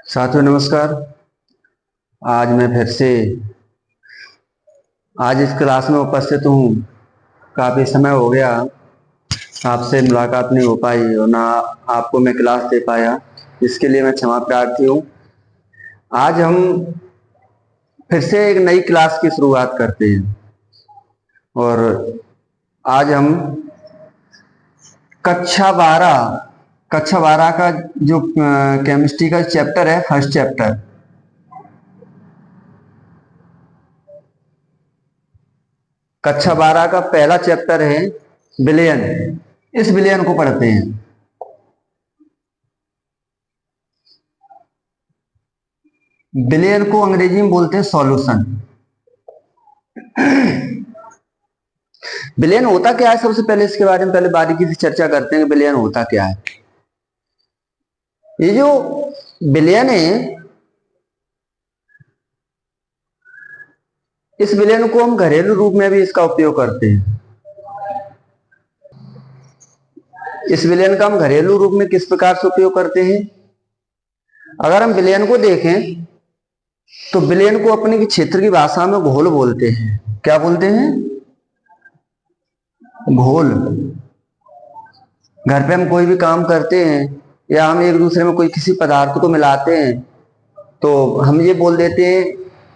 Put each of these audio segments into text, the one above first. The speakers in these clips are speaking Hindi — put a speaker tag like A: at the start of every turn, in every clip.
A: साथियों नमस्कार। आज मैं फिर से आज इस क्लास में उपस्थित हूँ। काफ़ी समय हो गया, आपसे मुलाकात नहीं हो पाई और ना आपको मैं क्लास दे पाया, इसके लिए मैं क्षमा प्रार्थी हूँ। आज हम फिर से एक नई क्लास की शुरुआत करते हैं और आज हम कक्षा 12 का जो केमिस्ट्री का चैप्टर है, फर्स्ट चैप्टर, कक्षा 12 का पहला चैप्टर है विलयन। इस विलयन को पढ़ते हैं। विलयन को अंग्रेजी में बोलते हैं सॉल्यूशन। विलयन होता क्या है, सबसे पहले इसके बारे में पहले बारीकी से चर्चा करते हैं कि विलयन होता क्या है। ये जो विलयन है, इस विलयन को हम घरेलू रूप में भी इसका उपयोग करते हैं। इस विलयन का हम घरेलू रूप में किस प्रकार से उपयोग करते हैं? अगर हम विलयन को देखें तो विलयन को अपने क्षेत्र की भाषा में घोल बोलते हैं। क्या बोलते हैं? घोल। घर पे हम कोई भी काम करते हैं या हम एक दूसरे में कोई किसी पदार्थ को मिलाते हैं तो हम ये बोल देते हैं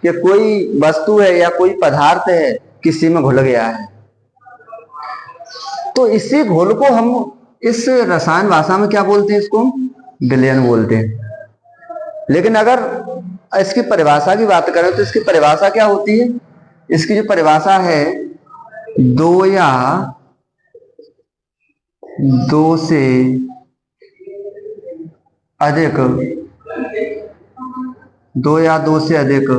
A: कि कोई वस्तु है या कोई पदार्थ है किसी में घुल गया है। तो इसी घोल को हम इस रसायन भाषा में क्या बोलते हैं? इसको विलयन बोलते हैं। लेकिन अगर इसकी परिभाषा की बात करें तो इसकी परिभाषा क्या होती है? इसकी जो परिभाषा है, दो या दो से अधिक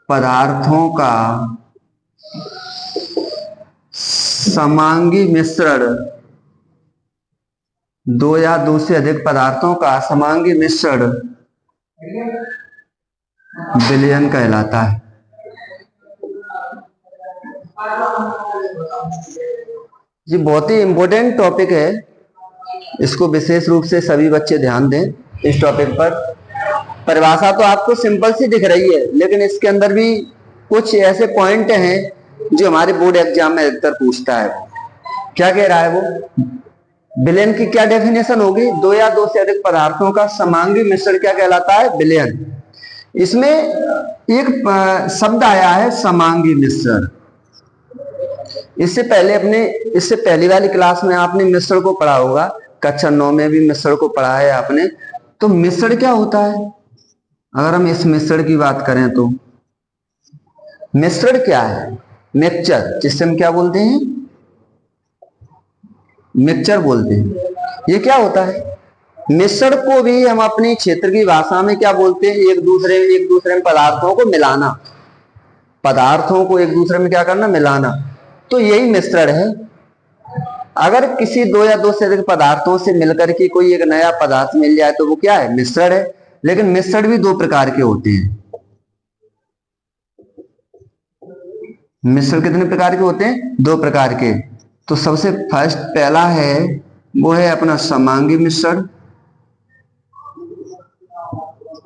A: पदार्थों का समांगी मिश्रण, दो या दो से अधिक पदार्थों का समांगी मिश्रण विलयन कहलाता है। ये बहुत ही इंपॉर्टेंट टॉपिक है, इसको विशेष रूप से सभी बच्चे ध्यान दें। इस टॉपिक पर परिभाषा तो आपको सिंपल सी दिख रही है, लेकिन इसके अंदर भी कुछ ऐसे पॉइंट हैं जो हमारे बोर्ड एग्जाम में अधिकतर पूछता है। क्या कह रहा है वो? विलयन की क्या डेफिनेशन होगी? दो या दो से अधिक पदार्थों का समांगी मिश्रण क्या कहलाता है? विलयन। इसमें एक शब्द आया है समांगी मिश्रण। इससे पहली वाली क्लास में आपने मिश्रण को पढ़ा होगा, कक्षा 9 में भी मिश्रण को पढ़ा है आपने। तो मिश्रण क्या होता है? अगर हम इस मिश्रण की बात करें तो मिश्रण क्या है? मिक्सचर, जिससे हम क्या बोलते हैं? मिक्सचर बोलते हैं। ये क्या होता है? मिश्रण को भी हम अपनी क्षेत्र की भाषा में क्या बोलते हैं? एक दूसरे में पदार्थों को मिलाना, पदार्थों को एक दूसरे में क्या करना? मिलाना। तो यही मिश्रण है। अगर किसी दो या दो से अधिक पदार्थों से मिलकर के कोई एक नया पदार्थ मिल जाए तो वो क्या है? मिश्रण है। लेकिन मिश्रण भी दो प्रकार के होते हैं। मिश्रण कितने प्रकार के होते हैं? दो प्रकार के। तो सबसे पहला है वो है अपना समांगी मिश्रण,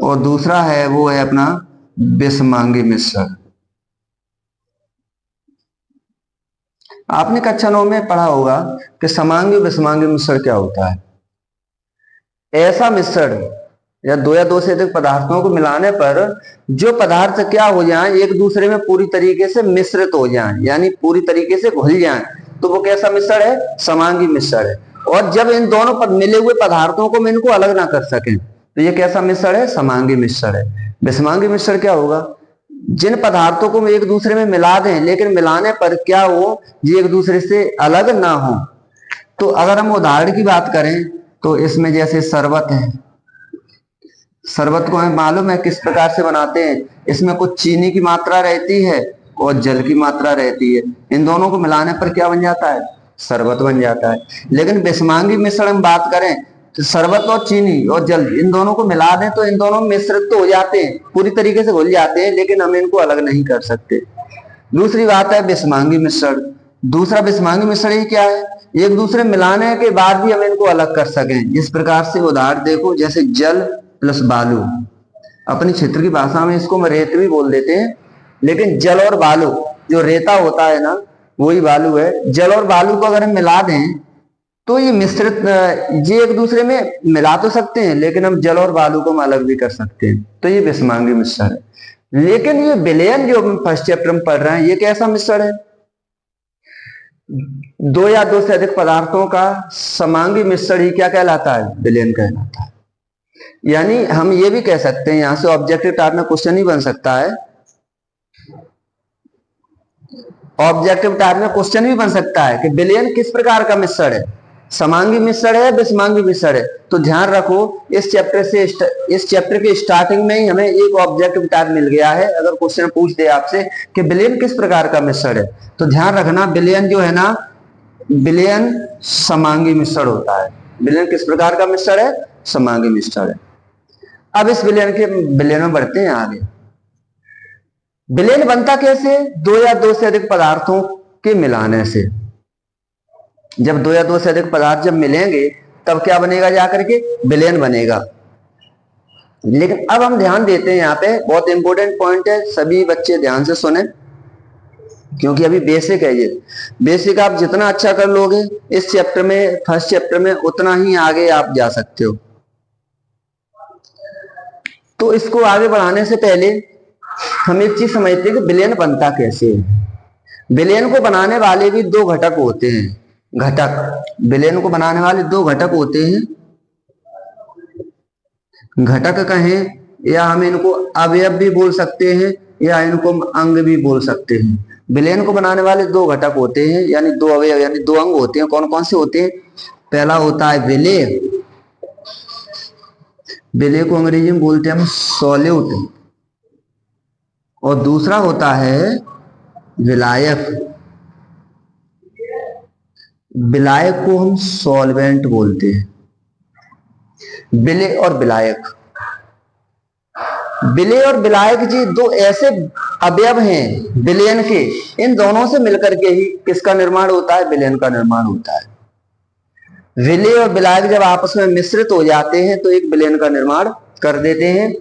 A: और दूसरा है वो है अपना विषमांगी मिश्रण। आपने कक्षा 9 में पढ़ा होगा कि समांगी और विषमांगी मिश्रण क्या होता है। ऐसा मिश्रण या दो से अधिक पदार्थों को मिलाने पर जो पदार्थ क्या हो जाए? एक दूसरे में पूरी तरीके से मिश्रित हो जाए, यानी पूरी तरीके से घुल जाए, तो वो कैसा मिश्रण है? समांगी मिश्रण है। और जब इन दोनों मिले हुए पदार्थों को इनको अलग ना कर सकें तो ये कैसा मिश्रण है? समांगी मिश्रण है। विषमांगी मिश्रण क्या होगा? जिन पदार्थों को एक दूसरे में मिला दें लेकिन मिलाने पर क्या हो? ये एक दूसरे से अलग ना हो। तो अगर हम उदाहरण की बात करें तो इसमें जैसे शरबत है, शरबत को हमें मालूम है किस प्रकार से बनाते हैं। इसमें कुछ चीनी की मात्रा रहती है और जल की मात्रा रहती है। इन दोनों को मिलाने पर क्या बन जाता है? शरबत बन जाता है। लेकिन विषमांगी मिश्रण हम बात करें तो शरबत और चीनी और जल, इन दोनों को मिला दें तो इन दोनों मिश्रित तो हो जाते हैं, पूरी तरीके से घुल जाते हैं, लेकिन हम इनको अलग नहीं कर सकते। दूसरी बात है विषमांगी मिश्रण। दूसरा विषमांगी मिश्रण ही क्या है? एक दूसरे मिलाने के बाद भी हम इनको अलग कर सकें। इस प्रकार से उदाहरण देखो, जैसे जल प्लस बालू। अपनी क्षेत्र की भाषा में इसको हम रेत भी बोल देते हैं, लेकिन जल और बालू, जो रेता होता है ना वही बालू है। जल और बालू को अगर हम मिला दें तो ये मिश्रित, ये एक दूसरे में मिला तो सकते हैं, लेकिन हम जल और बालू को हम अलग भी कर सकते हैं, तो ये विषमांगी मिश्रण है। लेकिन ये विलयन जो हम फर्स्ट चैप्टर में पढ़ रहे हैं, ये कैसा मिश्रण है? दो या दो से अधिक पदार्थों का समांगी मिश्रण ही क्या कहलाता है? विलयन कहलाता है। यानी हम ये भी कह सकते हैं, यहां से ऑब्जेक्टिव टाइप में क्वेश्चन ही बन सकता है, ऑब्जेक्टिव टाइप में क्वेश्चन भी बन सकता है कि विलयन किस प्रकार का मिश्रण है, समांगी मिश्रण है, विषमांगी मिश्रण है। तो ध्यान रखो, इस चैप्टर के स्टार्टिंग में ही हमें एक ऑब्जेक्टिव टाइप मिल गया है। अगर क्वेश्चन पूछ दे आपसे कि विलयन किस प्रकार का मिश्रण है, तो ध्यान रखना विलयन जो है ना, विलयन समांगी मिश्रण होता है। विलयन किस प्रकार का मिश्रण है? समांगी मिश्रण है। अब इस विलयन में बढ़ते हैं आगे। विलयन बनता कैसे? दो या दो से अधिक पदार्थों के मिलाने से। जब दो या दो से अधिक पदार्थ जब मिलेंगे तब क्या बनेगा? जाकर के विलयन बनेगा। लेकिन अब हम ध्यान देते हैं, यहाँ पे बहुत इंपॉर्टेंट पॉइंट है, सभी बच्चे ध्यान से सुने, क्योंकि अभी बेसिक है। ये बेसिक आप जितना अच्छा कर लोगे इस चैप्टर में, फर्स्ट चैप्टर में, उतना ही आगे आप जा सकते हो। तो इसको आगे बढ़ाने से पहले हम एक चीज समझते हैं कि विलयन बनता कैसे है। विलयन को बनाने वाले भी दो घटक होते हैं, घटक। विलयन को बनाने वाले दो घटक होते हैं, घटक कहें या हम इनको अवयव भी बोल सकते हैं या इनको हम अंग भी बोल सकते हैं। विलयन को बनाने वाले दो घटक होते हैं, यानी दो अवयव, यानी दो अंग होते हैं। कौन कौन से होते हैं? पहला होता है विलेय, विलेय को अंग्रेजी में बोलते हैं हम सॉल्यूट, और दूसरा होता है विलायक। विलायक को हम सॉल्वेंट बोलते हैं। विलेय और विलायक, विलेय और विलायक जी दो ऐसे अवयव हैं विलयन के, इन दोनों से मिलकर के ही किसका निर्माण होता है? विलयन का निर्माण होता है। विलेय और विलायक जब आपस में मिश्रित हो जाते हैं तो एक विलयन का निर्माण कर देते हैं।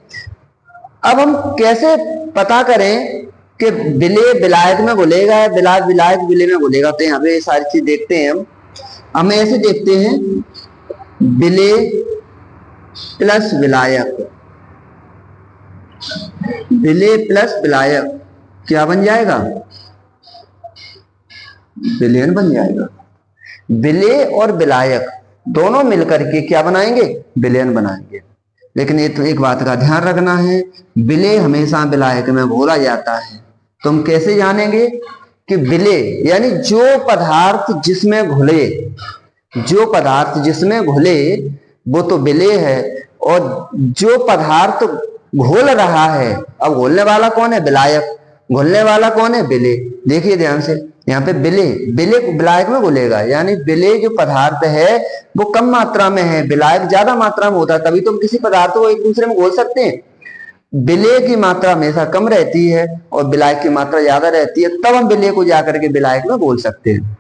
A: अब हम कैसे पता करें कि विलेय विलायक में घुलेगा, विलायक विलायक विलेय में घुलेगा? तो यहाँ पे ये सारी चीज देखते हैं हम ऐसे देखते हैं, विलेय प्लस विलायक, विलेय प्लस विलायक क्या बन जाएगा? विलयन बन जाएगा। विलेय और विलायक दोनों मिलकर के क्या बनाएंगे? विलयन बनाएंगे। लेकिन ये तो एक बात का ध्यान रखना है, विलेय हमेशा विलायक में घोला जाता है। तो हम कैसे जानेंगे कि विलेय यानी जो पदार्थ जिसमें घुले, जो पदार्थ जिसमें घुले वो तो विलेय है, और जो पदार्थ घोल रहा है, अब घोलने वाला कौन है? विलायक। घोलने वाला कौन है? विलेय। देखिए ध्यान से, यहाँ पे विलेय, विलेय विलायक में घुलेगा, यानी विलेय जो पदार्थ है वो कम मात्रा में है, विलायक ज्यादा मात्रा में होता है, तभी तो हम किसी पदार्थ को एक दूसरे में घोल सकते हैं। विलेय की मात्रा हमेशा कम रहती है और विलायक की मात्रा ज्यादा रहती है, तब हम विलेय को जाकर के विलायक में घोल सकते हैं।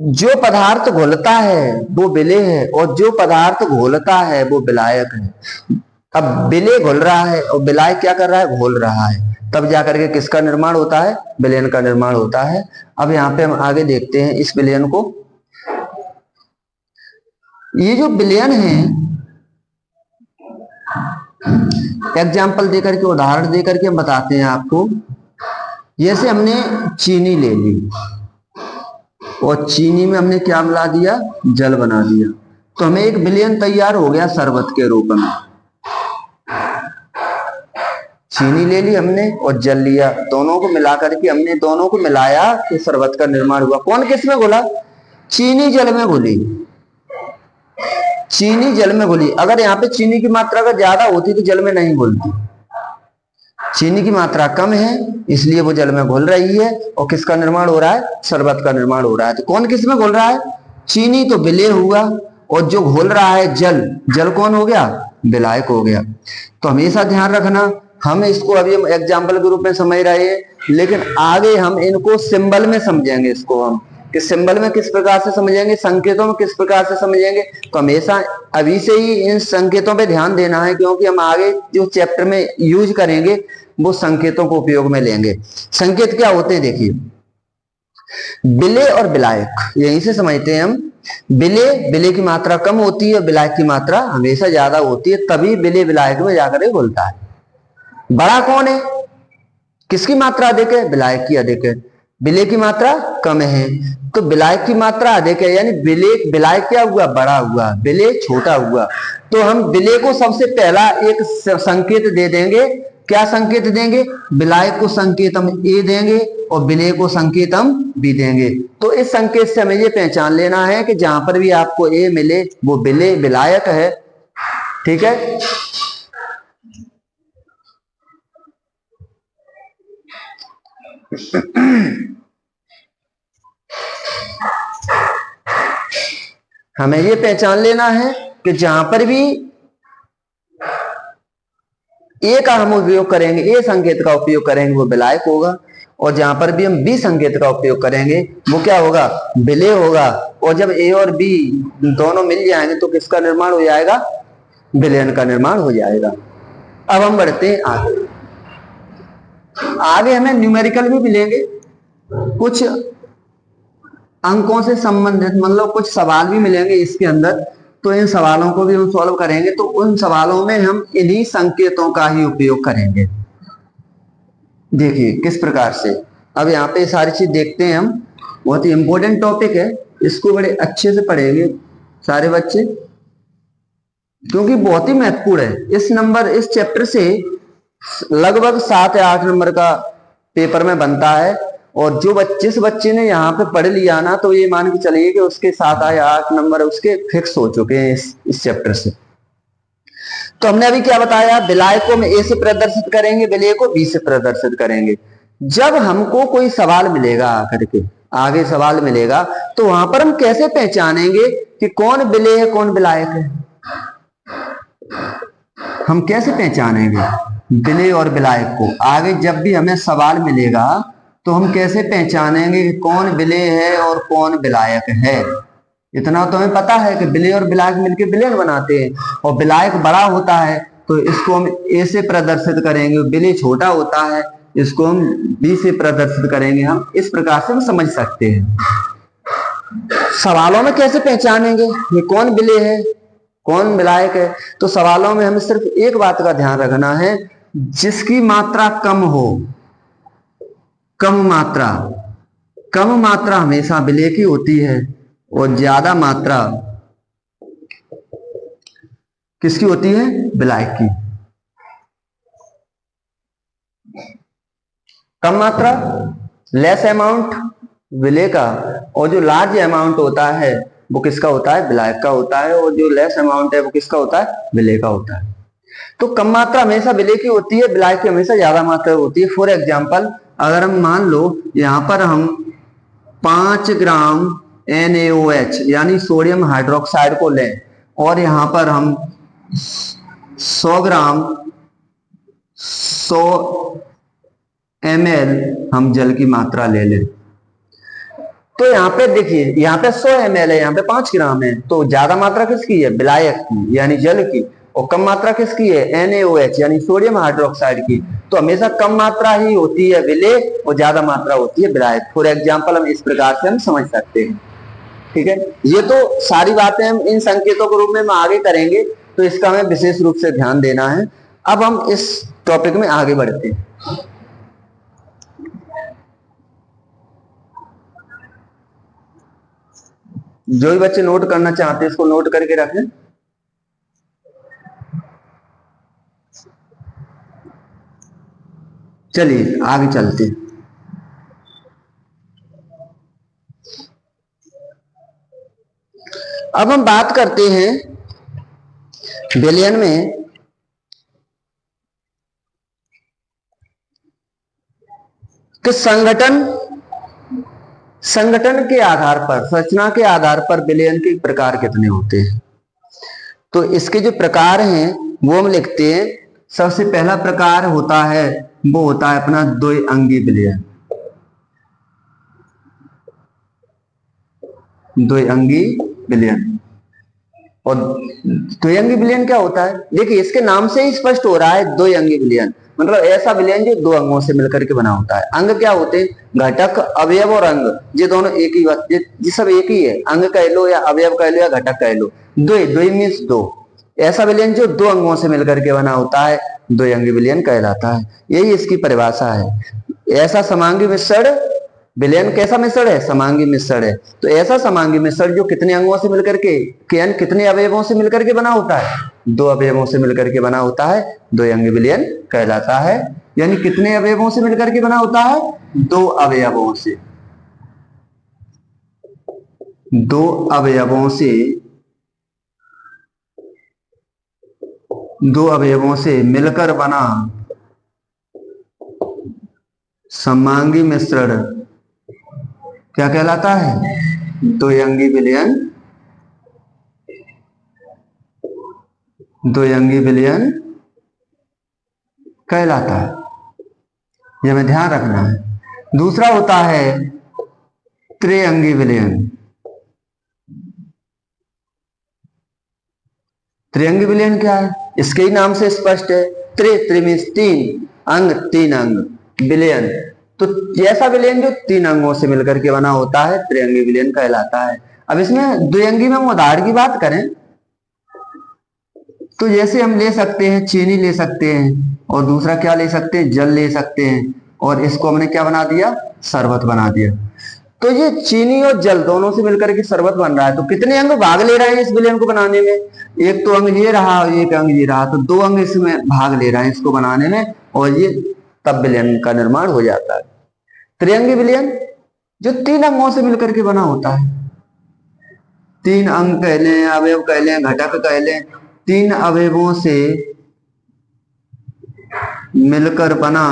A: जो पदार्थ घुलता है वो विलेय है और जो पदार्थ घोलता है वो विलायक है। अब विलेय घुल रहा है और विलायक क्या कर रहा है? घोल रहा है, तब जाकर के किसका निर्माण होता है? विलयन का निर्माण होता है। अब यहाँ पे हम आगे देखते हैं इस विलयन को। ये जो विलयन है, एग्जाम्पल देकर के, उदाहरण देकर के हम बताते हैं आपको। जैसे हमने चीनी ले ली और चीनी में हमने क्या मिला दिया? जल बना दिया, तो हमें एक विलयन तैयार हो गया शरबत के रूप में। चीनी ले ली हमने और जल लिया, दोनों को मिलाकर के हमने दोनों को मिलाया तो शरबत का निर्माण हुआ। कौन किस में घुला? चीनी जल में घुली, चीनी जल में घुली। अगर यहाँ पे चीनी की मात्रा अगर ज्यादा होती तो जल में नहीं घुलती, चीनी की मात्रा कम है इसलिए वो जल में घुल रही है और किसका निर्माण हो रहा है? शरबत का निर्माण हो रहा है। तो कौन किस में घुल रहा है? चीनी तो विलेय हुआ और जो घुल रहा है जल, जल कौन हो गया? विलायक हो गया। तो हमेशा ध्यान रखना, हम इसको अभी एग्जाम्पल के रूप में समझ रहे हैं, लेकिन आगे हम इनको सिंबल में समझेंगे। इसको हम कि सिंबल में किस प्रकार से समझेंगे, संकेतों में किस प्रकार से समझेंगे। तो हमेशा अभी से ही इन संकेतों पे ध्यान देना है, क्योंकि हम आगे जो चैप्टर में यूज करेंगे वो संकेतों को उपयोग में लेंगे। संकेत क्या होते हैं, देखिए विलेय और विलायक, यहीं से समझते हैं हम। विलेय की मात्रा कम होती है, विलायक की मात्रा हमेशा ज्यादा होती है, तभी विलेय विलायक में जाकर ये घुलता है। बड़ा कौन है, किसकी मात्रा अधिक है, विलायक की अधिक है। विलेय की मात्रा कम है तो विलायक की मात्रा अधिक है, यानी विलायक क्या हुआ, बड़ा हुआ, विलेय छोटा हुआ। तो हम विलेय को सबसे पहला एक संकेत दे देंगे। क्या संकेत देंगे, विलायक को संकेत हम ए देंगे और विलेय को संकेत हम बी देंगे। तो इस संकेत से हमें ये पहचान लेना है कि जहां पर भी आपको ए मिले वो विलेय विलायक है। ठीक है, हमें ये पहचान लेना है कि जहां पर भी ए का हम उपयोग करेंगे, ए संकेत का उपयोग करेंगे वो विलायक होगा, और जहां पर भी हम बी संकेत का उपयोग करेंगे वो क्या होगा, विलेय होगा। और जब ए और बी दोनों मिल जाएंगे तो किसका निर्माण हो जाएगा, विलयन का निर्माण हो जाएगा। अब हम बढ़ते हैं आगे। आगे हमें न्यूमेरिकल भी मिलेंगे, कुछ अंकों से संबंधित, मतलब कुछ सवाल भी मिलेंगे इसके अंदर। तो इन सवालों को भी हम सॉल्व करेंगे, तो उन सवालों में हम इन्हीं संकेतों का ही उपयोग करेंगे। देखिए किस प्रकार से, अब यहाँ पे सारी चीज देखते हैं हम। बहुत ही इंपॉर्टेंट टॉपिक है, इसको बड़े अच्छे से पढ़ेंगे सारे बच्चे, क्योंकि बहुत ही महत्वपूर्ण है। इस चैप्टर से लगभग 7 या 8 नंबर का पेपर में बनता है। और जिस बच्चे ने यहाँ पे पढ़ लिया ना, तो ये मान के चलिए कि उसके 7 या 8 नंबर उसके फिक्स हो चुके हैं इस चैप्टर से। तो हमने अभी क्या बताया, विलायक को हम ए से प्रदर्शित करेंगे, विलेय को बी से प्रदर्शित करेंगे। जब हमको कोई सवाल मिलेगा आकर के, आगे सवाल मिलेगा, तो वहां पर हम कैसे पहचानेंगे कि कौन विलेय है कौन विलायक है। हम कैसे पहचानेंगे विलेय और विलायक को, आगे जब भी हमें सवाल मिलेगा तो हम कैसे पहचानेंगे कि कौन विलेय है और कौन विलायक है। इतना तो हमें पता है कि विलेय और विलायक मिलकर विलयन बनाते हैं, और विलायक बड़ा होता है तो इसको हम ए से प्रदर्शित करेंगे, विलेय छोटा होता है इसको हम बी से प्रदर्शित करेंगे। हम इस प्रकार से हम समझ सकते हैं। सवालों में कैसे पहचानेंगे ये कौन विलेय है कौन विलायक है, तो सवालों में हमें सिर्फ एक बात का ध्यान रखना है, जिसकी मात्रा कम हो, कम मात्रा हमेशा विलेय की होती है, और ज्यादा मात्रा किसकी होती है, विलायक की। कम मात्रा लेस अमाउंट विलेय का, और जो लार्ज अमाउंट होता है वो किसका होता है, विलायक का होता है, और जो लेस अमाउंट है वो किसका होता है, विलेय का होता है। तो कम मात्रा हमेशा विलेय की होती है, विलायक की हमेशा ज्यादा मात्रा होती है। फॉर एग्जाम्पल, अगर हम मान लो यहां पर हम 5 ग्राम NaOH यानी सोडियम हाइड्रोक्साइड को लें, और यहां पर हम 100 ग्राम 100 ml हम जल की मात्रा ले लें, तो यहाँ पे देखिए, यहाँ पे 100 ml है, यहाँ पे 5 ग्राम है, तो ज्यादा मात्रा किसकी है, विलायक की यानी जल की, और कम मात्रा किसकी है, NaOH यानी सोडियम हाइड्रोक्साइड की। तो हमेशा कम मात्रा ही होती है विलेय और ज्यादा मात्रा होती है विलायक। फॉर एग्जाम्पल हम इस प्रकार से हम समझ सकते हैं। ठीक है, ये तो सारी बातें हम इन संकेतों के रूप में हम आगे करेंगे, तो इसका हमें विशेष रूप से ध्यान देना है। अब हम इस टॉपिक में आगे बढ़ते हैं। जो भी बच्चे नोट करना चाहते हैं इसको नोट करके रखें। चलिए आगे चलते हैं। अब हम बात करते हैं विलयन में कि संगठन के आधार पर, संरचना के आधार पर विलयन के प्रकार कितने होते हैं। तो इसके जो प्रकार हैं वो हम लिखते हैं। सबसे पहला प्रकार होता है, वो होता है अपना द्विअंगी विलयन। द्विअंगी विलयन। और द्विअंगी विलयन क्या होता है? देखिए इसके नाम से ही स्पष्ट हो रहा है, द्विअंगी विलयन मतलब ऐसा विलयन जो दो अंगों से मिलकर के बना होता है। अंग क्या होते हैं? घटक, अवयव और अंग, ये दोनों एक ही बात, ये सब एक ही है। अंग कह लो या अवयव कह लो या घटक कह लो, द्वि मीन्स दो। ऐसा विलयन जो दो अंगों से मिलकर के बना होता है द्विअंगी विलयन कहलाता है। यही इसकी परिभाषा है। ऐसा समांगी मिश्रण विलयन कैसा मिश्रण है? समांगी मिश्रण है। तो ऐसा समांगी मिश्रण जो कितने अंगों से मिलकर के यानी कितने अवयवों से मिलकर के बना होता है? दो अवयवों से मिलकर के बना होता है, द्विअंगी विलयन कहलाता है। यानी कितने अवयवों से मिलकर के बना होता है? दो अवयवों से, दो अवयवों से, दो अवयवों से मिलकर बना समांगी मिश्रण क्या कहलाता है? द्विअंगी विलयन, द्विअंगी विलयन कहलाता है। यह हमें ध्यान रखना है। दूसरा होता है त्रिअंगी विलयन। त्रिअंगी विलयन क्या है? इसके ही नाम से स्पष्ट है। त्रि मीन्स तीन, अंग तीन अंग, विलयन तो जैसा विलयन जो तीन अंगों से मिलकर के बना होता है त्रिअंगी विलयन कहलाता है। अब इसमें द्विअंगी में हम उदाहरण की बात करें तो जैसे हम ले सकते हैं चीनी ले सकते हैं, और दूसरा क्या ले सकते हैं? जल ले सकते हैं, और इसको हमने क्या बना दिया? शरबत बना दिया। तो ये चीनी और जल दोनों से मिलकर के शरबत बन रहा है। तो कितने अंग भाग ले रहे हैं इस विलयन को बनाने में? एक तो अंग ये रहा और एक अंग ये रहा, तो दो अंग इसमें भाग ले रहे हैं इसको बनाने में, और ये तब विलयन का निर्माण हो जाता है। त्रिअंगी विलयन जो तीन अंगों से मिलकर के बना होता है, तीन अंग कह लें, अवयव कह लें, घटक कह लें, तीन अवयवों से मिलकर बना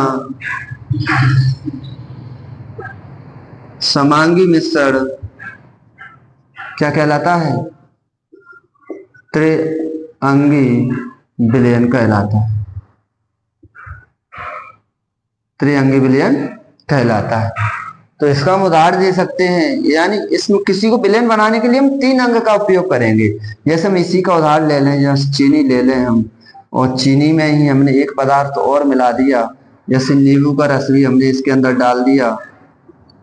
A: समांगी मिश्रण क्या कहलाता है? त्रिअंगी विलयन कहलाता है। त्रिअंगी विलयन कहलाता है। तो इसका हम उदाहरण दे सकते हैं, यानी इसमें किसी को विलयन बनाने के लिए हम तीन अंग का उपयोग करेंगे। जैसे हम इसी का उदाहरण ले लें, जैसे चीनी ले लें हम, और चीनी में ही हमने एक पदार्थ और मिला दिया, जैसे नींबू का रस भी हमने इसके अंदर डाल दिया,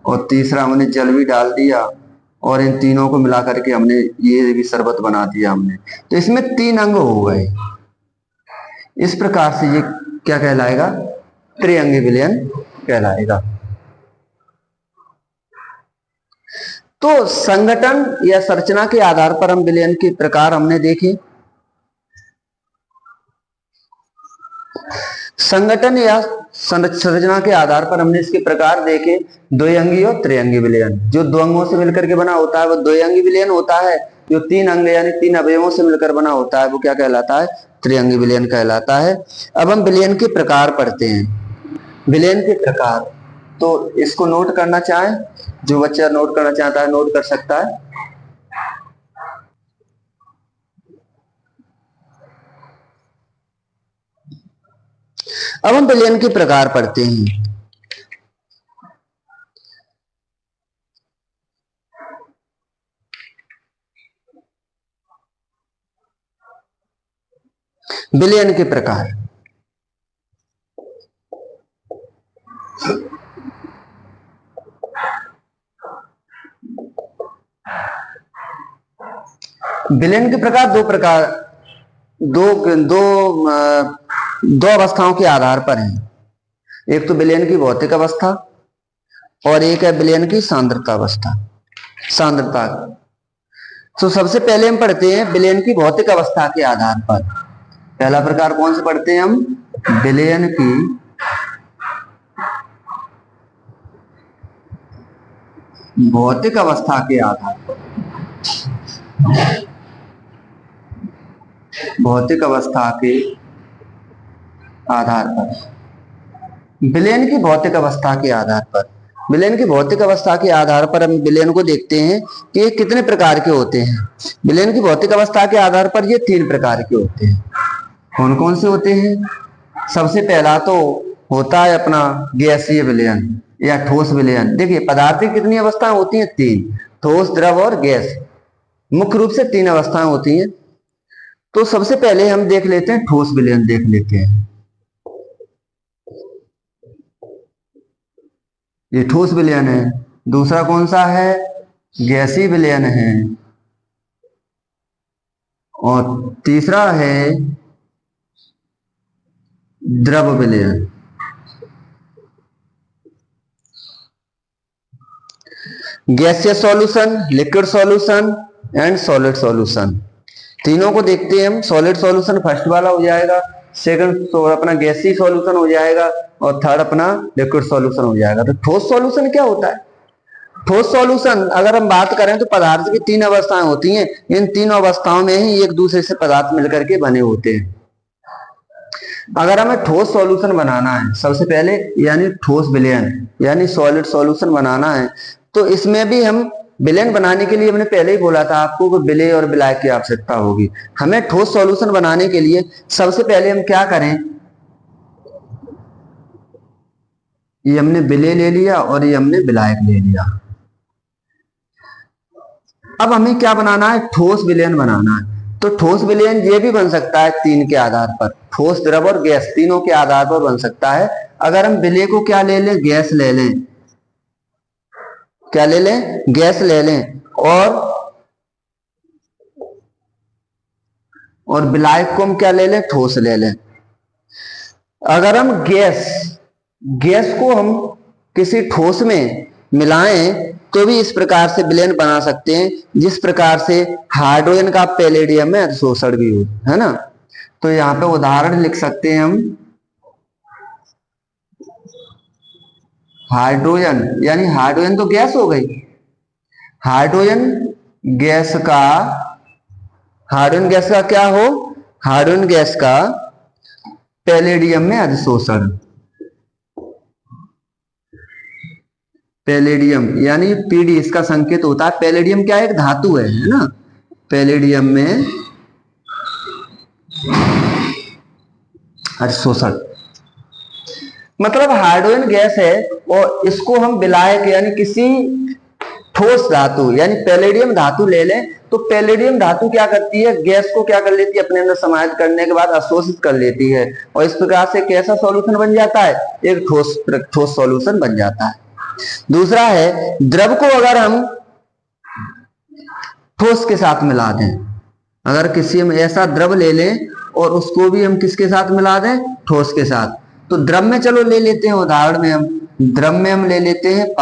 A: और तीसरा हमने जल भी डाल दिया, और इन तीनों को मिला करके हमने ये भी शरबत बना दिया हमने। तो इसमें तीन अंग हो गए। इस प्रकार से ये क्या कहलाएगा? त्रिअंगी विलयन कहलाएगा। तो संगठन या संरचना के आधार पर हम विलयन के प्रकार हमने देखे। संगठन या संरचना के आधार पर हमने इसके प्रकार देखे, द्विअंगी और त्रिअंगी विलयन। जो दो अंगों से मिलकर के बना होता है वो द्विअंगी विलयन होता है। जो तीन अंग यानी तीन अवयवों से मिलकर बना होता है वो क्या कहलाता है? त्रिअंगी विलयन कहलाता है। अब हम विलयन के प्रकार पढ़ते हैं। विलयन के प्रकार, तो इसको नोट करना चाहे, जो बच्चा नोट करना चाहता है नोट कर सकता है। अब हम विलयन के प्रकार पढ़ते हैं। विलयन के प्रकार, विलयन के प्रकार दो अवस्थाओं के आधार पर हैं। एक तो विलयन की भौतिक अवस्था और एक है विलयन की सांद्रता अवस्था। सांद्रता, तो सबसे पहले हम पढ़ते हैं विलयन की भौतिक अवस्था के आधार पर। पहला प्रकार कौन से पढ़ते हैं हम? विलयन की भौतिक अवस्था के आधार पर। भौतिक अवस्था के आधार पर, विलयन की भौतिक अवस्था के आधार पर, विलयन की भौतिक अवस्था के आधार पर हम विलयन को देखते हैं कि ये कितने प्रकार के होते हैं। विलयन की भौतिक अवस्था के आधार पर ये तीन प्रकार के होते हैं। कौन कौन से होते हैं? सबसे पहला तो होता है अपना गैसीय विलयन या ठोस विलयन। देखिए पदार्थ की कितनी अवस्थाएं होती हैं? तीन। ठोस, द्रव और गैस, मुख्य रूप से तीन अवस्थाएं होती हैं। तो सबसे पहले हम देख लेते हैं ठोस विलयन, देख लेते हैं। ये ठोस विलयन है। दूसरा कौन सा है? गैसीय विलयन है। और तीसरा है द्रव विलयन। Gaseous solution, liquid solution and solid solution, तीनों को देखते हैं हम। सॉलिड सॉल्यूशन फर्स्ट वाला हो जाएगा, सेकंड तो अपना गैसीय सॉल्यूशन हो जाएगा, और थर्ड अपना लिक्विड सॉल्यूशन हो जाएगा। तो ठोस सॉल्यूशन क्या होता है? ठोस सॉल्यूशन अगर हम बात करें तो पदार्थ की तीन अवस्थाएं होती हैं। इन तीनों अवस्थाओं में ही एक दूसरे से पदार्थ मिलकर के बने होते हैं। अगर हमें ठोस सॉल्यूशन बनाना है सबसे पहले, यानी ठोस विलयन यानी सॉलिड सॉल्यूशन बनाना है, तो इसमें भी हम विलयन बनाने के लिए, हमने पहले ही बोला था आपको कि विलेय और विलायक की आवश्यकता होगी। हमें ठोस सॉल्यूशन बनाने के लिए सबसे पहले हम क्या करें, ये हमने विलेय ले लिया और ये हमने विलायक ले लिया। अब हमें क्या बनाना है? ठोस विलयन बनाना है। तो ठोस विलयन ये भी बन सकता है तीन के आधार पर, ठोस, द्रव और गैस, तीनों के आधार पर बन सकता है। अगर हम विलेय को क्या ले लें? गैस ले लें। क्या ले लें? गैस ले लें। और विलायक को हम क्या ले लें? ठोस ले लें। अगर हम गैस को हम किसी ठोस में मिलाएं तो भी इस प्रकार से विलयन बना सकते हैं, जिस प्रकार से हाइड्रोजन का पैलेडियम में अतिशोषण भी हो, है ना। तो यहाँ पे उदाहरण लिख सकते हैं हम, हाइड्रोजन, यानी हाइड्रोजन तो गैस हो गई, हाइड्रोजन गैस का क्या हो? हाइड्रोजन गैस का पैलेडियम में अधिशोषण। पैलेडियम यानी पीडी इसका संकेत होता है। पैलेडियम क्या है? एक धातु है ना। पैलेडियम में अधिशोषण मतलब हाइड्रोजन गैस है और इसको हम विलायक यानी किसी ठोस धातु यानी पैलेडियम धातु ले लें, तो पैलेडियम धातु क्या करती है? गैस को क्या कर लेती है? अपने अंदर समाहित करने के बाद अवशोषित कर लेती है, और इस प्रकार से कैसा सॉल्यूशन बन जाता है? एक ठोस सॉल्यूशन बन जाता है। दूसरा है द्रव को अगर हम ठोस के साथ मिला दें, अगर किसी हम ऐसा द्रव ले लें और उसको भी हम किसके साथ मिला दें? ठोस के साथ। तो द्रव में चलो ले लेते हैं, उदाहरण में हम द्रव में हम ले लेते हैं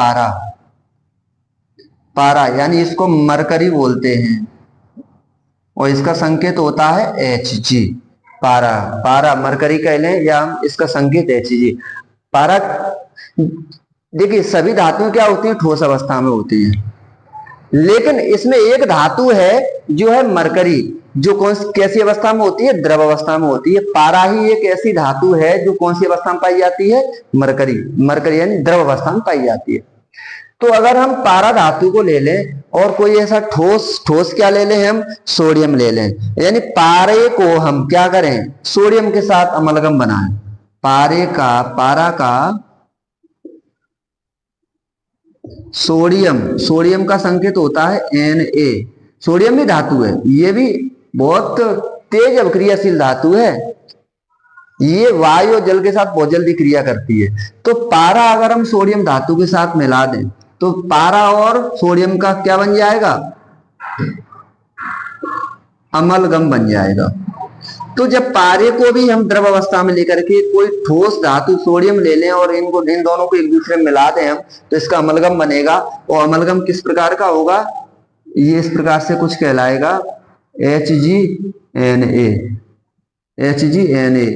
A: पारा यानी इसको मरकरी बोलते हैं, और इसका संकेत होता है Hg। पारा मरकरी कह लें या हम इसका संकेत Hg। पारा, देखिए सभी धातुएं क्या होती हैं? ठोस अवस्था में होती हैं, लेकिन इसमें एक धातु है जो है मरकरी, जो कैसी अवस्था में होती है? द्रव अवस्था में होती है। पारा ही एक ऐसी धातु है जो कौन सी अवस्था में पाई जाती है? मरकरी यानी द्रव अवस्था में पाई जाती है। तो अगर हम पारा धातु को ले लें और कोई ऐसा ठोस क्या ले लें? हम सोडियम ले लें, यानी पारे को हम क्या करें? सोडियम के साथ अमलगम बनाएं। पारा का सोडियम का संकेत होता है Na। सोडियम भी धातु है, ये भी बहुत तेज अभिक्रियाशील धातु है, ये वायु और जल के साथ बहुत जल्दी क्रिया करती है। तो पारा अगर हम सोडियम धातु के साथ मिला दें तो पारा और सोडियम का क्या बन जाएगा? अमलगम बन जाएगा। तो जब पारे को भी हम द्रव अवस्था में लेकर के कोई ठोस धातु सोडियम ले लें और इन दोनों को एक दूसरे में मिला दें हम, तो इसका अमलगम बनेगा। और अमलगम किस प्रकार का होगा? ये इस प्रकार से कुछ कहलाएगा HgNA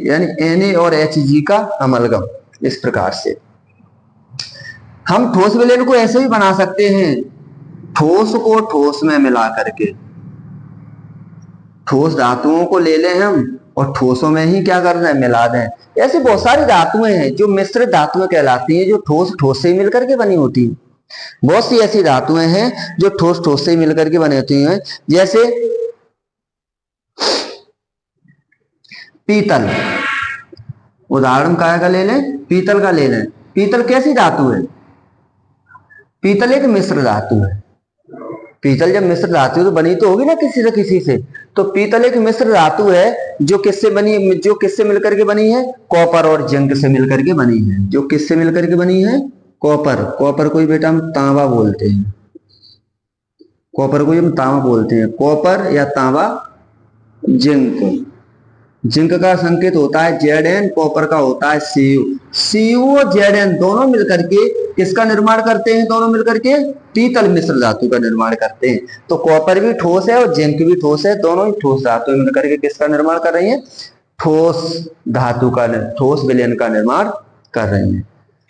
A: यानी Na और Hg का अमलगम। इस प्रकार से हम ठोस विलयन को ऐसे ही बना सकते हैं, ठोस को ठोस में मिला करके। ठोस धातुओं को ले लें हम और ठोसों में ही क्या करना है? मिला दें। ऐसी बहुत सारी धातुएं हैं जो मिश्रित धातुएं कहलाती हैं, जो ठोस से ही मिलकर के बनी होती हैं। बहुत सी ऐसी धातुएं हैं जो ठोस से ही मिलकर के बनी होती हैं, जैसे पीतल। उदाहरण का ले लें? पीतल का ले लें। पीतल कैसी धातु है? पीतल एक मिश्र धातु है। पीतल जब मिश्र धातु तो बनी तो होगी ना किसी से। तो पीतल एक मिश्र धातु है जो किससे मिलकर के बनी है, कॉपर और जिंक से मिलकर के बनी है। जो किससे मिलकर के बनी है, कॉपर को ही बेटा हम तांबा बोलते हैं, कॉपर को ही हम तांबा बोलते हैं, कॉपर या तांबा। जिंक का संकेत होता है Zn, कॉपर का होता है Cu और Zn दोनों मिलकर के किसका निर्माण करते हैं, दोनों मिलकर के पीतल मिश्र धातु का निर्माण करते हैं। तो कॉपर भी ठोस है और जिंक भी ठोस है, दोनों ही ठोस धातु मिलकर के किसका निर्माण कर रही है, ठोस विलयन का निर्माण कर रही है।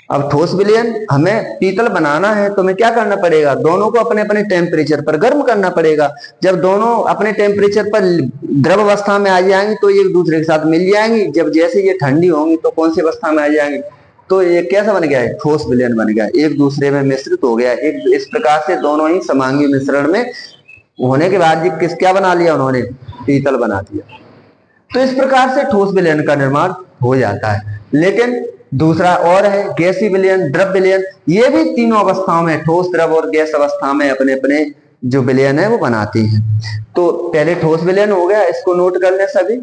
A: अब ठोस विलयन हमें पीतल बनाना है तो हमें क्या करना पड़ेगा, दोनों को अपने अपने टेम्परेचर पर गर्म करना पड़ेगा। जब दोनों अपने टेम्परेचर पर द्रव अवस्था में आ जाएंगी तो एक दूसरे के साथ मिल जाएंगी। जब जैसे ये ठंडी होंगी तो कौन सी अवस्था में आ जाएंगी, तो ये कैसा बन गया है, ठोस विलयन बन गया, एक दूसरे में मिश्रित हो गया। एक इस प्रकार से दोनों ही समांगी मिश्रण में होने के बाद क्या बना लिया उन्होंने, पीतल बना दिया। तो इस प्रकार से ठोस विलयन का निर्माण हो जाता है। लेकिन दूसरा और है गैसीय विलयन, द्रव विलयन। ये भी तीनों अवस्थाओं में, ठोस, द्रव और गैस अवस्था में अपने अपने जो विलयन है वो बनाती हैं। तो पहले ठोस विलयन हो गया, इसको नोट कर लें सभी।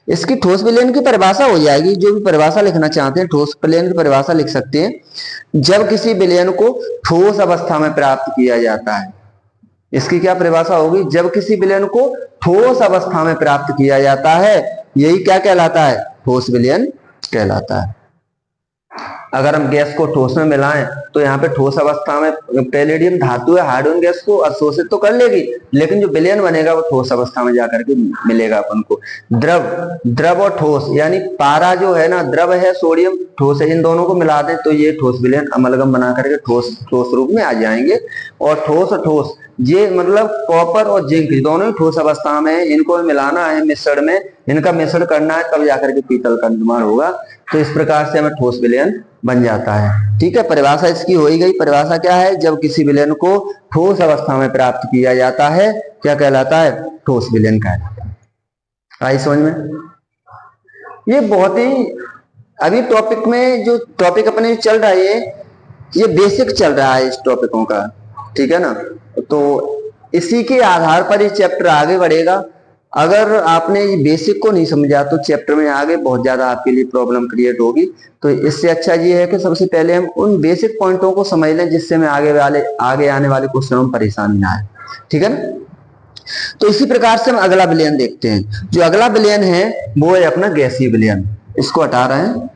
A: इसकी ठोस विलयन की परिभाषा हो जाएगी, जो भी परिभाषा लिखना चाहते हैं ठोस विलयन की परिभाषा लिख सकते हैं। जब किसी विलयन को ठोस अवस्था में प्राप्त किया जाता है, इसकी क्या परिभाषा होगी, जब किसी विलयन को ठोस अवस्था में प्राप्त किया जाता है, यही क्या कहलाता है, ठोस विलयन कहलाता है। अगर हम गैस को ठोस में मिलाएं तो यहाँ पे ठोस अवस्था में पैलेडियम धातु है, हाइड्रोजन गैस को अवशोषित तो कर लेगी, लेकिन जो विलयन बनेगा वो ठोस अवस्था में जाकर के मिलेगा अपन को। द्रव और ठोस, यानी पारा जो है ना द्रव है, सोडियम ठोस है, इन दोनों को मिला दें तो ये ठोस विलयन अमलगम बना करके ठोस रूप में आ जाएंगे। और ठोस ये मतलब कॉपर और जिंक दोनों ही ठोस अवस्था में है, इनको मिलाना है मिश्रण में, इनका मिश्रण करना है, तब जाकर के पीतल का निर्माण होगा। तो इस प्रकार से हमें ठोस विलयन बन जाता है। ठीक है, परिभाषा इसकी हो ही गई। परिभाषा क्या है, जब किसी विलयन को ठोस अवस्था में प्राप्त किया जाता है क्या कहलाता है, ठोस विलयन कहलाता है। आई समझ में। ये बहुत ही अभी टॉपिक में जो टॉपिक अपने चल रहा है ये बेसिक चल रहा है इस टॉपिकों का, ठीक है ना। तो इसी के आधार पर ये चैप्टर आगे बढ़ेगा। अगर आपने ये बेसिक को नहीं समझा तो चैप्टर में आगे बहुत ज्यादा आपके लिए प्रॉब्लम क्रिएट होगी। तो इससे अच्छा ये है कि सबसे पहले हम उन बेसिक पॉइंटों को समझ लें, जिससे में आगे आने वाले क्वेश्चनों में परेशानी ना आए, ठीक है ना। तो इसी प्रकार से हम अगला विलयन देखते हैं। जो अगला विलयन है वो है अपना गैसीय विलयन। इसको हटा रहे हैं।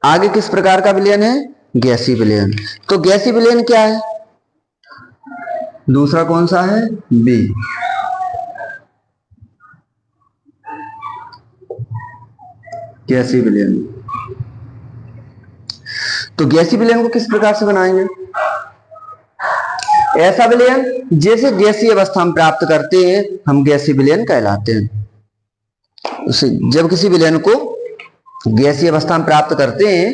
A: आगे किस प्रकार का विलयन है, गैसीय विलयन। तो गैसीय विलयन क्या है, दूसरा कौन सा है, बी। गैसीय विलयन। तो गैसीय विलयन को किस प्रकार से बनाएंगे, ऐसा विलयन जैसे गैसीय अवस्था में प्राप्त करते हैं हम गैसीय विलयन कहलाते हैं। जब किसी विलयन को गैसीय अवस्था में प्राप्त करते हैं,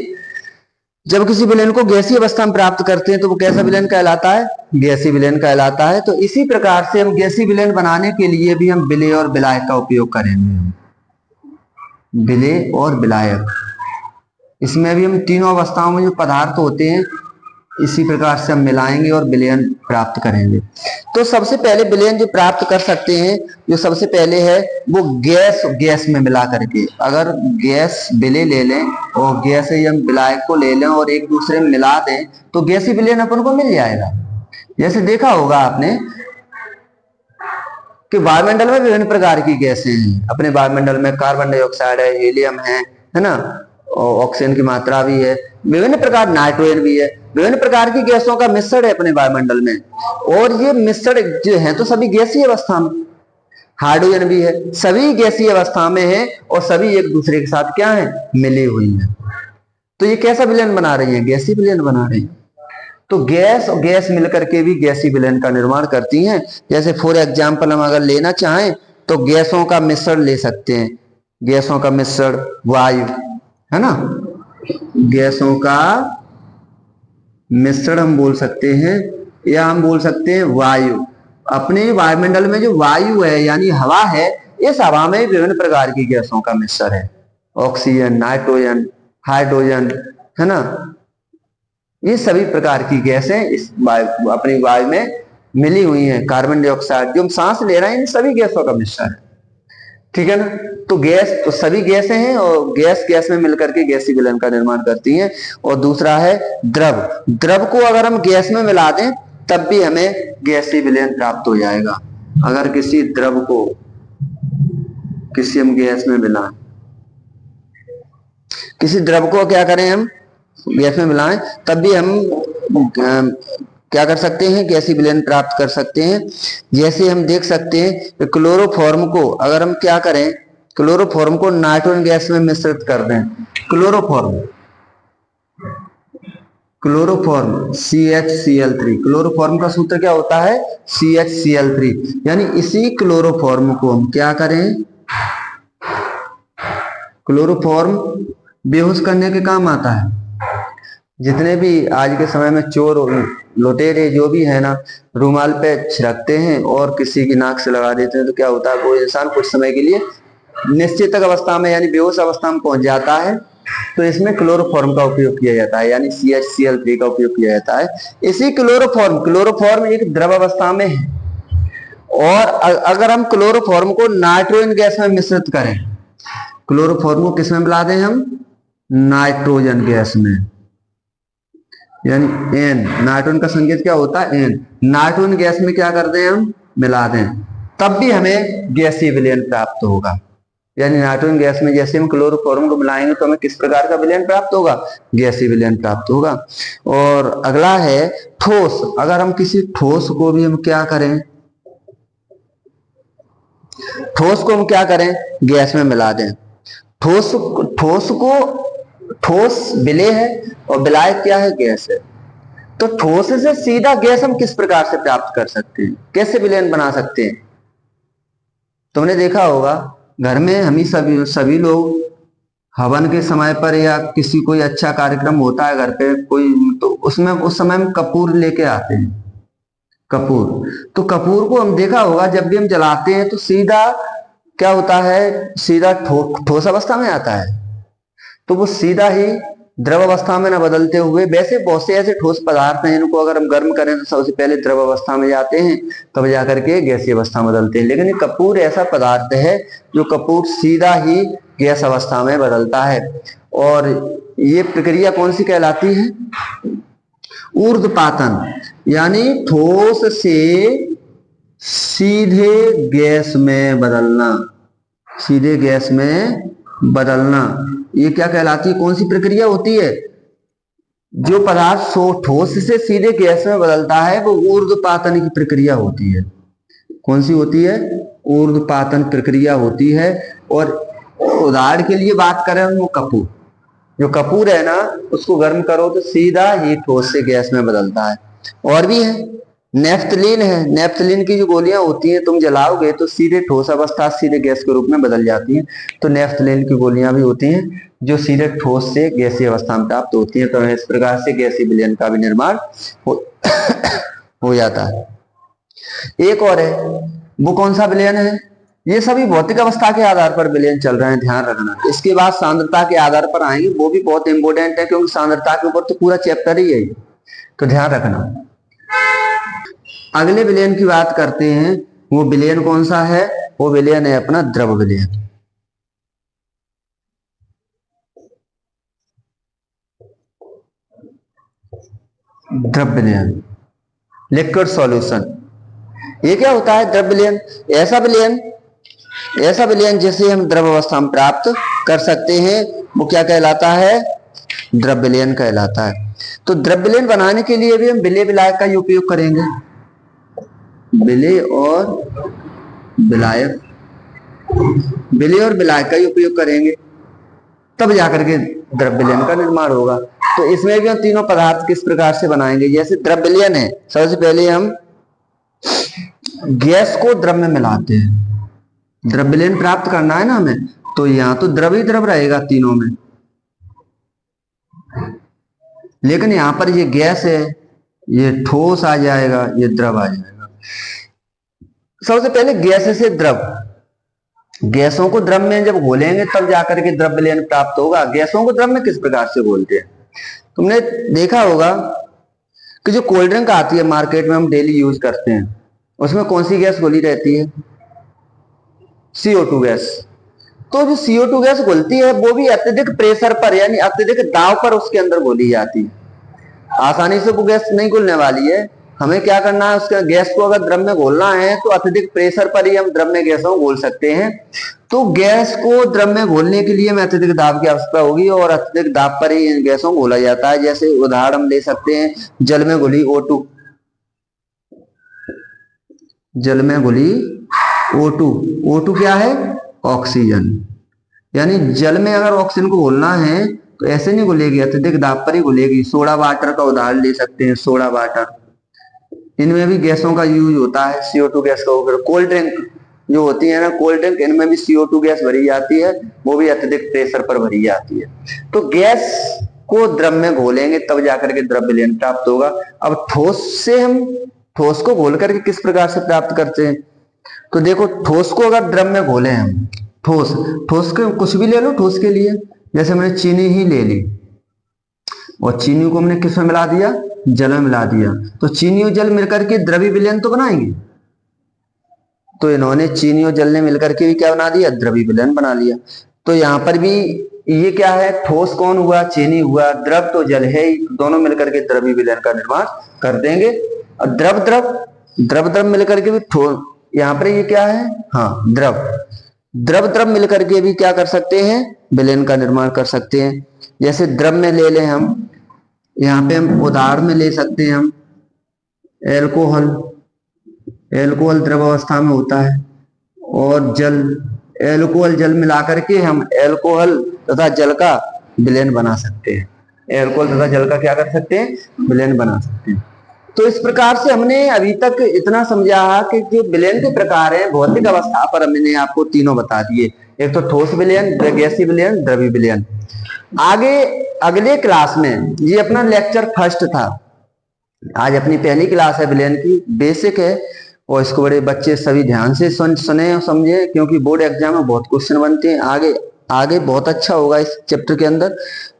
A: जब किसी विलयन को गैसीय अवस्था में प्राप्त करते हैं तो वो कैसा विलयन कहलाता है, गैसीय विलयन कहलाता है। तो इसी प्रकार से हम गैसीय विलयन बनाने के लिए भी हम विलेय और विलायक का उपयोग करेंगे। विलेय और विलायक, इसमें भी हम तीनों अवस्थाओं में जो पदार्थ होते हैं इसी प्रकार से हम मिलाएंगे और विलयन प्राप्त करेंगे। तो सबसे पहले विलयन जो प्राप्त कर सकते हैं, जो सबसे पहले है वो गैस में मिला करके, अगर गैस विलेय ले लें और गैस से हम विलायक को ले लें और एक दूसरे में मिला दें तो गैसीय विलयन अपन को मिल जाएगा। जैसे देखा होगा आपने कि वायुमंडल में विभिन्न प्रकार की गैसें हैं। अपने वायुमंडल में कार्बन डाइऑक्साइड है, हीलियम है ना, और ऑक्सीजन की मात्रा भी है, विभिन्न प्रकार, नाइट्रोजन भी है, विभिन्न प्रकार की गैसों का मिश्रण है अपने वायुमंडल में। और ये मिश्रण जो है तो सभी गैसीय अवस्था में, हाइड्रोजन भी है, सभी गैसीय अवस्था में है और सभी एक दूसरे के साथ क्या है, मिली हुई है। तो ये कैसा विलयन बना रही है, गैसीय विलयन बना रही है। तो गैस और गैस मिलकर के भी गैसीय विलयन का निर्माण करती हैं। जैसे फॉर एग्जाम्पल हम अगर लेना चाहें तो गैसों का मिश्रण ले सकते हैं, गैसों का मिश्रण वायु है ना, गैसों का मिश्रण हम बोल सकते हैं, या हम बोल सकते हैं वायु। अपने वायुमंडल में जो वायु है यानी हवा है, इस हवा में विभिन्न प्रकार की गैसों का मिश्रण है, ऑक्सीजन, नाइट्रोजन, हाइड्रोजन, है ना, ये सभी प्रकार की गैसें इस अपनी वायु में मिली हुई हैं। कार्बन डाइऑक्साइड जो हम सांस ले रहे हैं, इन सभी गैसों का मिश्रण है, ठीक है ना। तो गैस तो सभी गैसें हैं और गैस गैस में मिलकर के गैसीय विलयन का निर्माण करती हैं। और दूसरा है द्रव। द्रव को अगर हम गैस में मिला दें तब भी हमें गैसीय विलयन प्राप्त हो जाएगा। अगर किसी द्रव को किसी हम गैस में मिलाएं, किसी द्रव को क्या करें हम गैस में मिलाएं, तब भी हम क्या कर सकते हैं, गैसीय विलयन प्राप्त कर सकते हैं। जैसे हम देख सकते हैं कि क्लोरोफॉर्म को अगर हम क्या करें, क्लोरोफॉर्म को नाइट्रोजन गैस में मिश्रित कर दें, क्लोरोफॉर्म CHCl3, क्लोरोफॉर्म का सूत्र क्या होता है, CHCl3। यानी इसी क्लोरोफॉर्म को हम क्या करें, क्लोरोफॉर्म बेहोश करने के काम आता है। जितने भी आज के समय में चोर लुटेरे जो भी है ना, रूमाल पे छिड़कते हैं और किसी की नाक से लगा देते हैं, तो क्या होता है, वो इंसान कुछ समय के लिए निश्चित अवस्था में यानी बेहोश अवस्था में पहुंच जाता है। तो इसमें क्लोरोफॉर्म का उपयोग किया जाता है, यानी CHCl3 का उपयोग किया जाता है। इसी क्लोरोफॉर्म एक द्रव अवस्था में है, और अगर हम क्लोरोफॉर्म को नाइट्रोजन गैस में मिश्रित करें, क्लोरोफॉर्म को किस में मिला दें हम, नाइट्रोजन गैस में, यानी N, नाइट्रोजन का संकेत क्या होता है, N, नाइट्रोजन गैस में क्या कर दें हम, मिला दें, तब भी हमें गैसीय विलयन प्राप्त होगा। यानी नाइट्रोजन गैस में जैसे हम क्लोरोफॉर्म को मिलाएंगे तो हमें किस प्रकार का विलयन प्राप्त होगा, गैसीय विलयन प्राप्त होगा। और अगला है ठोस। अगर हम किसी ठोस को भी हम क्या करें, ठोस को हम क्या करें, गैस में मिला दें। ठोस विलेय है और विलायक क्या है, गैस है। तो ठोस से सीधा गैस हम किस प्रकार से प्राप्त कर सकते हैं, कैसे विलयन बना सकते हैं। तुमने देखा होगा घर में हम सभी लोग हवन के समय पर या किसी कोई अच्छा कार्यक्रम होता है घर पे कोई, तो उसमें उस समय हम कपूर लेके आते हैं, कपूर। तो कपूर को हम देखा होगा जब भी हम जलाते हैं तो सीधा क्या होता है, सीधा ठोस अवस्था में आता है। तो वो सीधा ही द्रव अवस्था में न बदलते हुए, वैसे बहुत से ऐसे ठोस पदार्थ हैं इनको अगर हम गर्म करें तो सबसे पहले द्रव अवस्था में जाते हैं, तब जाकर के गैसीय अवस्था में बदलते हैं। लेकिन ये कपूर ऐसा पदार्थ है जो कपूर सीधा ही गैस अवस्था में बदलता है। और ये प्रक्रिया कौन सी कहलाती है, ऊर्ध्वपातन, यानी ठोस से सीधे गैस में बदलना, सीधे गैस में बदलना, ये क्या कहलाती है, कौन सी प्रक्रिया होती है। जो पदार्थ ठोस से सीधे गैस में बदलता है वो ऊर्ध्वपातन की प्रक्रिया होती है। कौन सी होती है, ऊर्ध्वपातन प्रक्रिया होती है। और उदाहरण के लिए बात करें वो कपूर, जो कपूर है ना उसको गर्म करो तो सीधा ही ठोस से गैस में बदलता है। और भी है, नेफ्थलीन है, नेफ्थलीन की जो गोलियां होती हैं तुम जलाओगे तो सीधे ठोस अवस्था सीधे गैस के रूप में बदल जाती हैं। तो नेफ्थलीन की गोलियां भी होती हैं जो सीधे ठोस से गैसीय अवस्था में प्राप्त होती हैं। तो इस प्रकार से गैसीय विलयन का भी निर्माण हो जाता है। एक और है, वो कौन सा विलयन है, ये सभी भौतिक अवस्था के आधार पर विलयन चल रहे हैं, ध्यान रखना। इसके बाद सांद्रता के आधार पर आएंगे, वो भी बहुत इंपॉर्टेंट है क्योंकि सांद्रता के ऊपर तो पूरा चैप्टर ही है, तो ध्यान रखना। अगले विलयन की बात करते हैं, वो विलयन कौन सा है, वो विलयन है अपना द्रव विलयन। द्रव विलयन, लिक्विड सॉल्यूशन। ये क्या होता है द्रव विलयन, ऐसा विलयन जिसे हम द्रव अवस्था में प्राप्त कर सकते हैं, वो क्या कहलाता है, द्रव विलयन कहलाता है। तो द्रव विलयन बनाने के लिए भी हम विलेय विलायक का उपयोग करेंगे, विलेय और विलायक, विलेय और विलायक का उपयोग करेंगे, तब जाकर के द्रव विलयन का निर्माण होगा। तो इसमें भी हम तीनों पदार्थ किस प्रकार से बनाएंगे। जैसे द्रव विलयन है, सबसे पहले हम गैस को द्रव में मिलाते हैं, द्रव विलयन प्राप्त करना है ना हमें, तो यहां तो द्रव ही द्रव रहेगा तीनों में, लेकिन यहां पर ये गैस है, ये ठोस आ जाएगा, ये द्रव आ जाएगा। सबसे पहले गैस से द्रव, गैसों को द्रव में जब घोलेंगे तब जाकर के द्रव विलयन प्राप्त होगा। गैसों को द्रव में किस प्रकार से घोलते हैं? तुमने देखा होगा कि जो कोल्ड ड्रिंक आती है मार्केट में, हम डेली यूज करते हैं, उसमें कौन सी गैस घोली रहती है? CO2 gas. तो जो CO2 गैस घुलती है वो भी अत्यधिक प्रेशर पर यानी अत्यधिक दाब पर उसके अंदर घोली जाती है। आसानी से वो गैस नहीं घुलने वाली है। हमें क्या करना है, उसके गैस को अगर द्रव में घोलना है तो अत्यधिक प्रेशर पर ही हम द्रव में गैसों को घोल सकते हैं। तो गैस को द्रव में घोलने के लिए हमें अत्यधिक दाब की आवश्यकता होगी और अत्यधिक दाब पर ही इन गैसों को घोला जाता है। जैसे उदाहरण हम ले सकते हैं, जल में घुली O2, जल में घुली O2। O2 क्या है? ऑक्सीजन। यानी जल में अगर ऑक्सीजन को घोलना है तो ऐसे नहीं घुलेगी, अत्यधिक दाब पर ही घुलेगी। सोडा वाटर का उदाहरण ले सकते हैं, सोडा वाटर, इनमें भी गैसों का यूज होता है, CO2 गैस का उपयोग। कोल्ड ड्रिंक जो होती है ना, कोल्ड ड्रिंक, इनमें भी CO2 गैस भरी जाती है, वो भी अत्यधिक प्रेशर पर भरी जाती है। तो गैस को द्रव में घोलेंगे तब जाकर के द्रव विलयन प्राप्त होगा। अब ठोस से हम ठोस को घोल करके किस प्रकार से प्राप्त करते हैं? तो देखो, ठोस को अगर द्रव में घोले हम, ठोस ठोस के कुछ भी ले लो ठोस के लिए, जैसे मैंने चीनी ही ले ली और चीनी को हमने किस में मिला दिया? जल में मिला दिया। तो चीनी और जल मिलकर के द्रव्य विलयन तो बनाएंगे। तो इन्होंने चीनी और जल ने मिलकर के भी क्या बना दिया? द्रव्य विलयन बना लिया। तो यहां पर भी ये क्या है? ठोस कौन हुआ? चीनी हुआ। द्रव तो जल है ही, दोनों मिलकर के द्रव्य विलयन का निर्माण कर देंगे। और द्रव द्रव द्रव द्रव मिलकर के भी ठोस, यहाँ पर ये क्या है? हाँ, द्रव द्रव द्रव मिलकर के भी क्या कर सकते हैं? विलयन का निर्माण कर सकते हैं। जैसे द्रव में ले लें हम, यहाँ पे हम उदाहरण में ले सकते हैं हम एल्कोहल। एल्कोहल द्रव अवस्था में होता है। और जल, एल्कोहल जल मिलाकर के हम एल्कोहल तथा जल का विलयन बना सकते हैं। एल्कोहल तथा जल का क्या कर सकते हैं? विलयन बना सकते हैं। तो इस प्रकार से हमने अभी तक इतना समझा कि जो विलयन के प्रकार हैं भौतिक अवस्था पर, हमने आपको तीनों बता दिए। एक तो ठोस विलयन, गैसीय विलयन, द्रव्य विलयन। आगे अगले क्लास में, ये अपना लेक्चर फर्स्ट था, आज अपनी पहली क्लास है विलयन की, बेसिक है, और इसको बड़े बच्चे सभी ध्यान से सुने और समझे, क्योंकि बोर्ड एग्जाम में बहुत क्वेश्चन बनते हैं। आगे आगे बहुत अच्छा होगा इस चैप्टर के अंदर।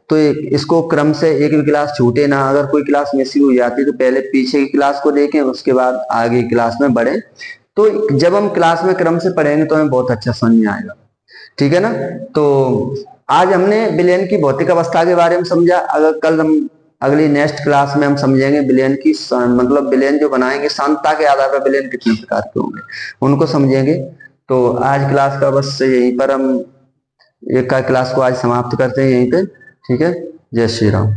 A: तो इसको क्रम से एक भी क्लास छूटे ना। अगर कोई क्लास मिस हो जाती है तो पहले पीछे की क्लास को देखें, उसके बाद आगे की क्लास में बढ़े। तो जब हम क्लास में क्रम से पढ़ेंगे तो हमें बहुत अच्छा समझ में आएगा। ठीक है ना? तो आज हमने विलयन की भौतिक अवस्था के बारे में समझा। अगर कल हम अगली नेक्स्ट क्लास में हम समझेंगे विलयन की, मतलब विलयन जो बनाएंगे सांद्रता के आधार पर विलयन कितने प्रकार के होंगे, उनको समझेंगे। तो आज क्लास का बस यहीं पर हम एक का क्लास को आज समाप्त करते हैं यहीं पे। ठीक है? जय श्री राम।